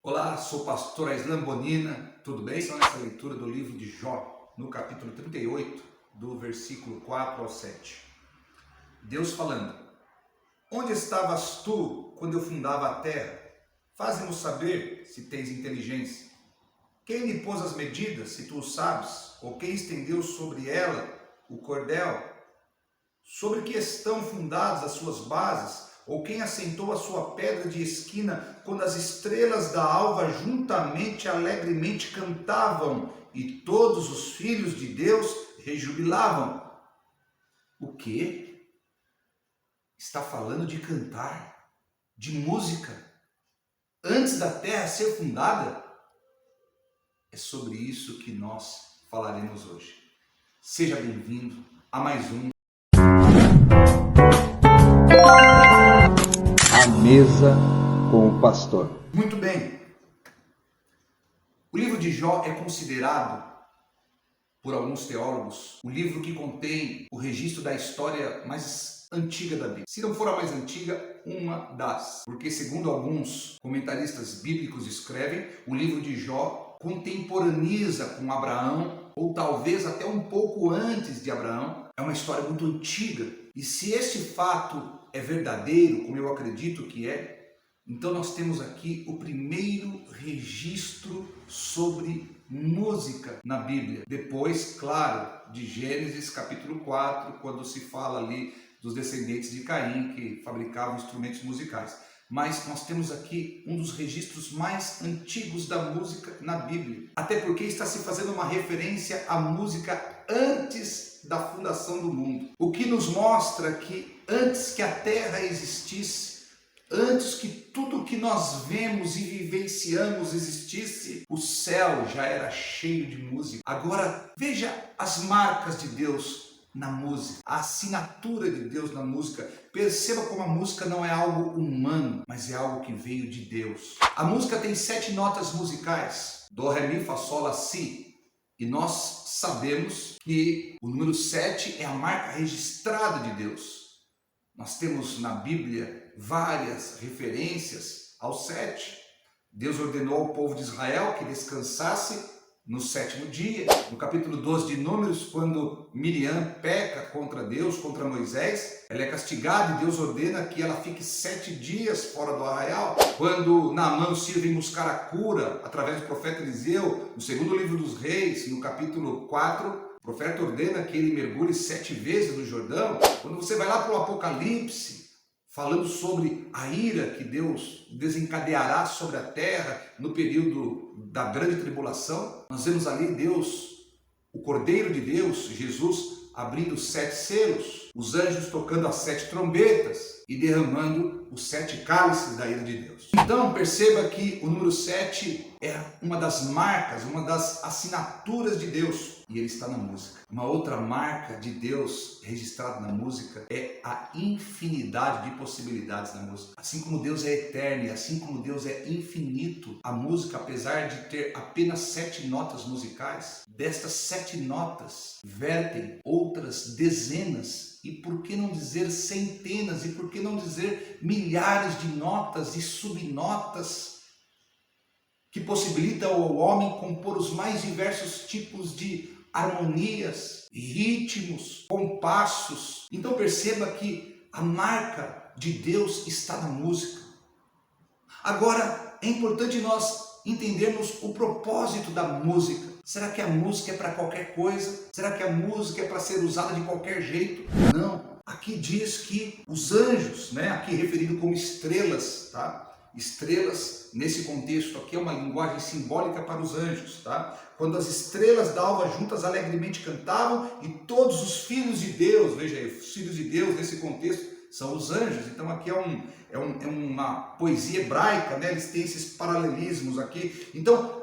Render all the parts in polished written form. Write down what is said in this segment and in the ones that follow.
Olá, sou o pastor Aislan Bonina, tudo bem? Então, essa leitura do livro de Jó, no capítulo 38, do versículo 4 ao 7. Deus falando: Onde estavas tu quando eu fundava a terra? Faze-nos saber se tens inteligência. Quem lhe pôs as medidas, se tu o sabes? Ou quem estendeu sobre ela o cordel? Sobre que estão fundadas as suas bases? Ou quem assentou a sua pedra de esquina, quando as estrelas da alva juntamente alegremente cantavam e todos os filhos de Deus rejubilavam? O quê? Está falando de cantar, de música, antes da terra ser fundada? É sobre isso que nós falaremos hoje. Seja bem-vindo a mais um A Mesa com o Pastor. Muito bem. O livro de Jó é considerado, por alguns teólogos, o livro que contém o registro da história mais antiga da Bíblia. Se não for a mais antiga, uma das. Porque, segundo alguns comentaristas bíblicos escrevem, o livro de Jó contemporaniza com Abraão, ou talvez até um pouco antes de Abraão. É uma história muito antiga. E se esse fato é verdadeiro, como eu acredito que é, então nós temos aqui o primeiro registro sobre música na Bíblia. Depois, claro, de Gênesis capítulo 4, quando se fala ali dos descendentes de Caim que fabricavam instrumentos musicais. Mas nós temos aqui um dos registros mais antigos da música na Bíblia. Até porque está se fazendo uma referência à música antes da fundação do mundo. O que nos mostra que antes que a terra existisse, antes que tudo que nós vemos e vivenciamos existisse, o céu já era cheio de música. Agora, veja as marcas de Deus na música, a assinatura de Deus na música. Perceba como a música não é algo humano, mas é algo que veio de Deus. A música tem 7 notas musicais: Dó, Ré, Mi, Fá, Sol, Lá, Si. E nós sabemos que o número 7 é a marca registrada de Deus. Nós temos na Bíblia várias referências ao 7. Deus ordenou ao povo de Israel que descansasse no 7º dia. No capítulo 12 de Números, quando Miriam peca contra Deus, contra Moisés, ela é castigada e Deus ordena que ela fique 7 dias fora do arraial. Quando Naamã se vem buscar a cura através do profeta Eliseu, no 2º livro dos Reis, no capítulo 4, o profeta ordena que ele mergulhe 7 vezes no Jordão. Quando você vai lá para o Apocalipse, falando sobre a ira que Deus desencadeará sobre a terra no período da grande tribulação, nós vemos ali Deus, o Cordeiro de Deus, Jesus, abrindo os 7 selos, os anjos tocando as 7 trombetas e derramando os 7 cálices da ira de Deus. Então perceba que o número 7 é uma das marcas, uma das assinaturas de Deus, e ele está na música. Uma outra marca de Deus registrada na música é a infinidade de possibilidades na música. Assim como Deus é eterno e assim como Deus é infinito, a música, apesar de ter apenas 7 notas musicais, destas 7 notas vertem outras dezenas, e por que não dizer centenas, e por que não dizer milhares de notas e subnotas que possibilitam ao homem compor os mais diversos tipos de harmonias, ritmos, compassos. Então perceba que a marca de Deus está na música. Agora, é importante nós entendermos o propósito da música. Será que a música é para qualquer coisa? Será que a música é para ser usada de qualquer jeito? Não. Aqui diz que os anjos, aqui referido como estrelas, tá? Estrelas, nesse contexto aqui, é uma linguagem simbólica para os anjos, tá? Quando as estrelas da alva juntas alegremente cantavam e todos os filhos de Deus, veja aí, os filhos de Deus nesse contexto são os anjos. Então aqui é uma poesia hebraica, eles têm esses paralelismos aqui. Então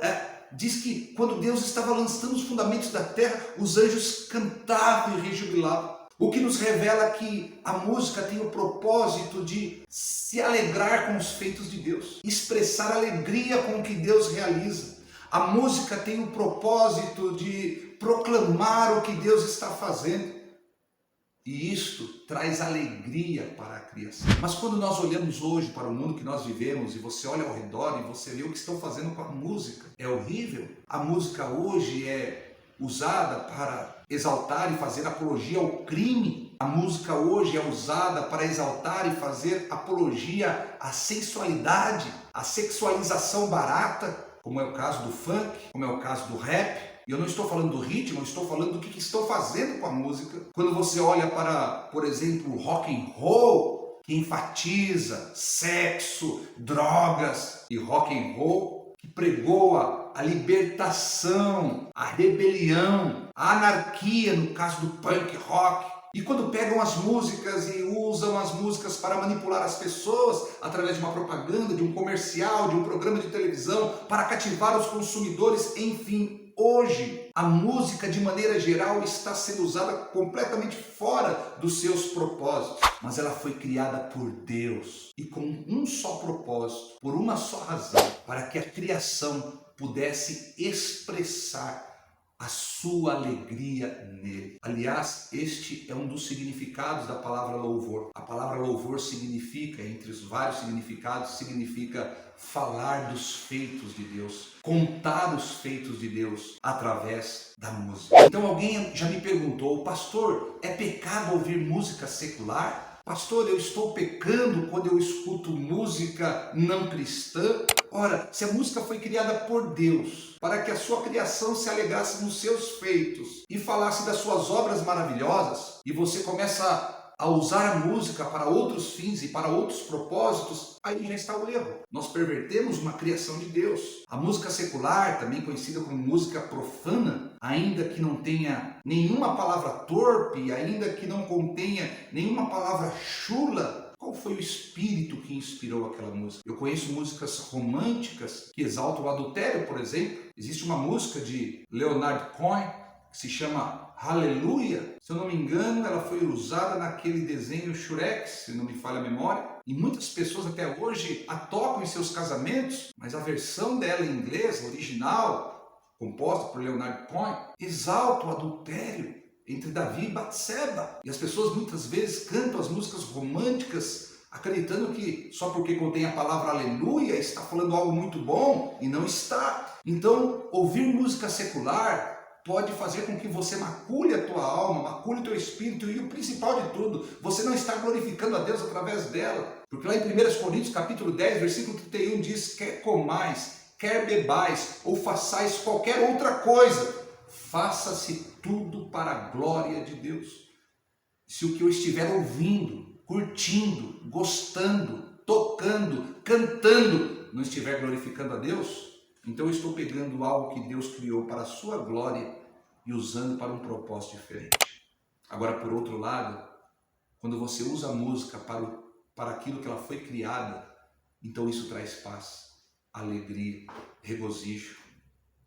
diz que quando Deus estava lançando os fundamentos da terra, os anjos cantavam e rejubilavam. O que nos revela que a música tem o propósito de se alegrar com os feitos de Deus, expressar alegria com o que Deus realiza. A música tem o propósito de proclamar o que Deus está fazendo. E isto traz alegria para a criação. Mas quando nós olhamos hoje para o mundo que nós vivemos e você olha ao redor e você vê o que estão fazendo com a música, é horrível. A música hoje é usada para exaltar e fazer apologia ao crime. A música hoje é usada para exaltar e fazer apologia à sensualidade, à sexualização barata, como é o caso do funk, como é o caso do rap. E eu não estou falando do ritmo, eu estou falando do que estão fazendo com a música. Quando você olha para, por exemplo, o rock and roll, que enfatiza sexo, drogas e rock and roll, que pregoa a libertação, a rebelião, a anarquia, no caso do punk rock. E quando pegam as músicas e usam as músicas para manipular as pessoas através de uma propaganda, de um comercial, de um programa de televisão, para cativar os consumidores, enfim. Hoje, a música, de maneira geral, está sendo usada completamente fora dos seus propósitos. Mas ela foi criada por Deus e com um só propósito, por uma só razão, para que a criação pudesse expressar a sua alegria nele. Aliás, este é um dos significados da palavra louvor. A palavra louvor significa, entre os vários significados, significa falar dos feitos de Deus, contar os feitos de Deus através da música. Então alguém já me perguntou, pastor, é pecado ouvir música secular? Pastor, eu estou pecando quando eu escuto música não cristã? Ora, se a música foi criada por Deus, para que a sua criação se alegrasse nos seus feitos e falasse das suas obras maravilhosas, e você começa a usar a música para outros fins e para outros propósitos, aí já está o erro. Nós pervertemos uma criação de Deus. A música secular, também conhecida como música profana, ainda que não tenha nenhuma palavra torpe, ainda que não contenha nenhuma palavra chula, qual foi o espírito que inspirou aquela música? Eu conheço músicas românticas que exaltam o adultério, por exemplo. Existe uma música de Leonard Cohen que se chama Aleluia. Se eu não me engano, ela foi usada naquele desenho Shrek, se não me falha a memória. E muitas pessoas até hoje a tocam em seus casamentos, mas a versão dela em inglês, original, composta por Leonard Cohen, exalta o adultério entre Davi e Batseba. E as pessoas muitas vezes cantam as músicas românticas acreditando que só porque contém a palavra aleluia está falando algo muito bom, e não está. Então, ouvir música secular pode fazer com que você macule a tua alma, macule o teu espírito, e o principal de tudo, você não está glorificando a Deus através dela. Porque lá em 1 Coríntios capítulo 10, versículo 31 diz, quer comais, quer bebais, ou façais qualquer outra coisa, faça-se tudo para a glória de Deus. Se o que eu estiver ouvindo, curtindo, gostando, tocando, cantando, não estiver glorificando a Deus, então eu estou pegando algo que Deus criou para a sua glória e usando para um propósito diferente. Agora, por outro lado, quando você usa a música para aquilo que ela foi criada, então isso traz paz, alegria, regozijo.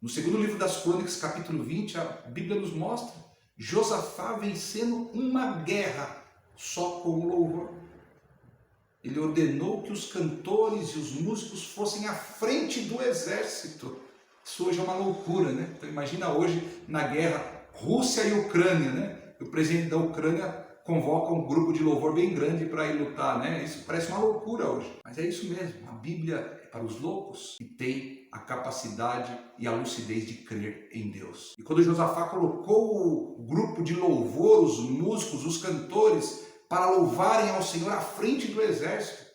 No segundo livro das Crônicas, capítulo 20, a Bíblia nos mostra Josafá vencendo uma guerra só com o louvor. Ele ordenou que os cantores e os músicos fossem à frente do exército. Isso hoje é uma loucura, né? Então imagina hoje na guerra Rússia e Ucrânia, né? O presidente da Ucrânia convoca um grupo de louvor bem grande para ir lutar, né? Isso parece uma loucura hoje. Mas é isso mesmo, a Bíblia é para os loucos que têm a capacidade e a lucidez de crer em Deus. E quando Josafá colocou o grupo de louvor, os músicos, os cantores, para louvarem ao Senhor à frente do exército,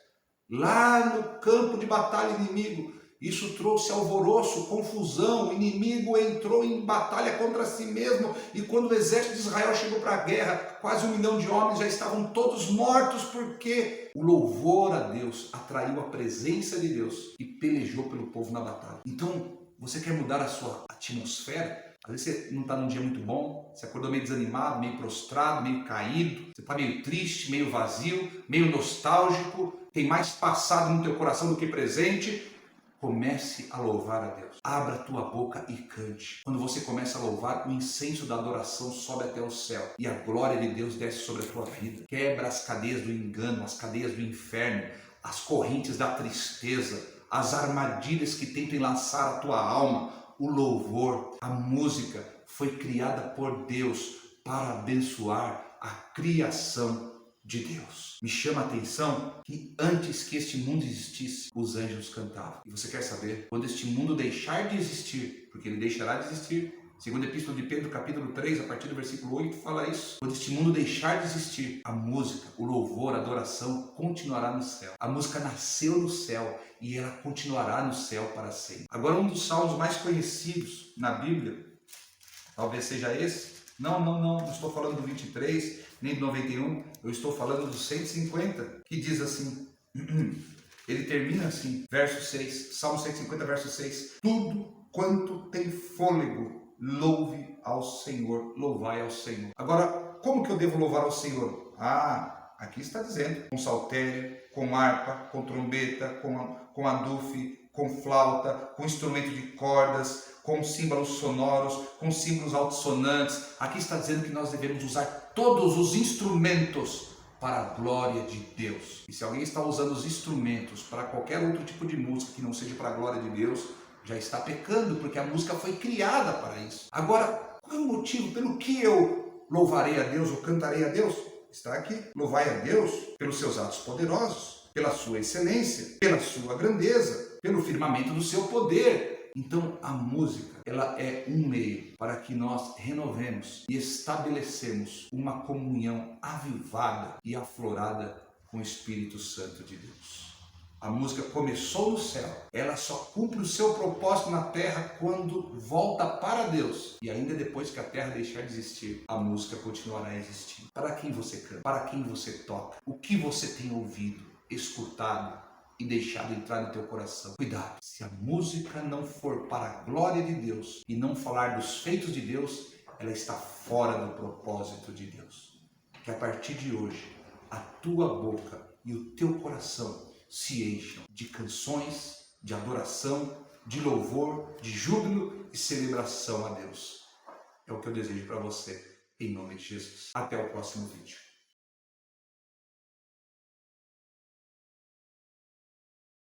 lá no campo de batalha inimigo, isso trouxe alvoroço, confusão, o inimigo entrou em batalha contra si mesmo, e quando o exército de Israel chegou para a guerra, quase 1 milhão de homens já estavam todos mortos, porque o louvor a Deus atraiu a presença de Deus e pelejou pelo povo na batalha. Então, você quer mudar a sua atmosfera? Às vezes você não está num dia muito bom, você acordou meio desanimado, meio prostrado, meio caído, você está meio triste, meio vazio, meio nostálgico, tem mais passado no teu coração do que presente. Comece a louvar a Deus. Abra a tua boca e cante. Quando você começa a louvar, o incenso da adoração sobe até o céu e a glória de Deus desce sobre a tua vida. Quebra as cadeias do engano, as cadeias do inferno, as correntes da tristeza, as armadilhas que tentam enlaçar a tua alma. O louvor, a música foi criada por Deus para abençoar a criação de Deus. Me chama a atenção que antes que este mundo existisse, os anjos cantavam. E você quer saber? Quando este mundo deixar de existir, porque ele deixará de existir, segundo a Epístola de Pedro, capítulo 3, a partir do versículo 8, fala isso. Quando este mundo deixar de existir, a música, o louvor, a adoração continuará no céu. A música nasceu no céu e ela continuará no céu para sempre. Agora, um dos salmos mais conhecidos na Bíblia, talvez seja esse. Não estou falando do 23, nem do 91, eu estou falando do 150, que diz assim, ele termina assim, verso 6, Salmo 150, verso 6, tudo quanto tem fôlego, louve ao Senhor, louvai ao Senhor. Agora, como que eu devo louvar ao Senhor? Aqui está dizendo, com saltério, com harpa, com trombeta, com adufe, com flauta, com instrumento de cordas, com símbolos sonoros, com símbolos altissonantes. Aqui está dizendo que nós devemos usar todos os instrumentos para a glória de Deus. E se alguém está usando os instrumentos para qualquer outro tipo de música que não seja para a glória de Deus, já está pecando, porque a música foi criada para isso. Agora, qual é o motivo pelo que eu louvarei a Deus ou cantarei a Deus? Está aqui. Louvai a Deus pelos seus atos poderosos, pela sua excelência, pela sua grandeza, pelo firmamento do seu poder. Então, a música, ela é um meio para que nós renovemos e estabelecemos uma comunhão avivada e aflorada com o Espírito Santo de Deus. A música começou no céu, ela só cumpre o seu propósito na terra quando volta para Deus. E ainda depois que a terra deixar de existir, a música continuará a existir. Para quem você canta? Para quem você toca? O que você tem ouvido, escutado e deixado entrar no teu coração? Cuidado, se a música não for para a glória de Deus e não falar dos feitos de Deus, ela está fora do propósito de Deus. Que a partir de hoje, a tua boca e o teu coração se encham de canções, de adoração, de louvor, de júbilo e celebração a Deus. É o que eu desejo para você, em nome de Jesus. Até o próximo vídeo.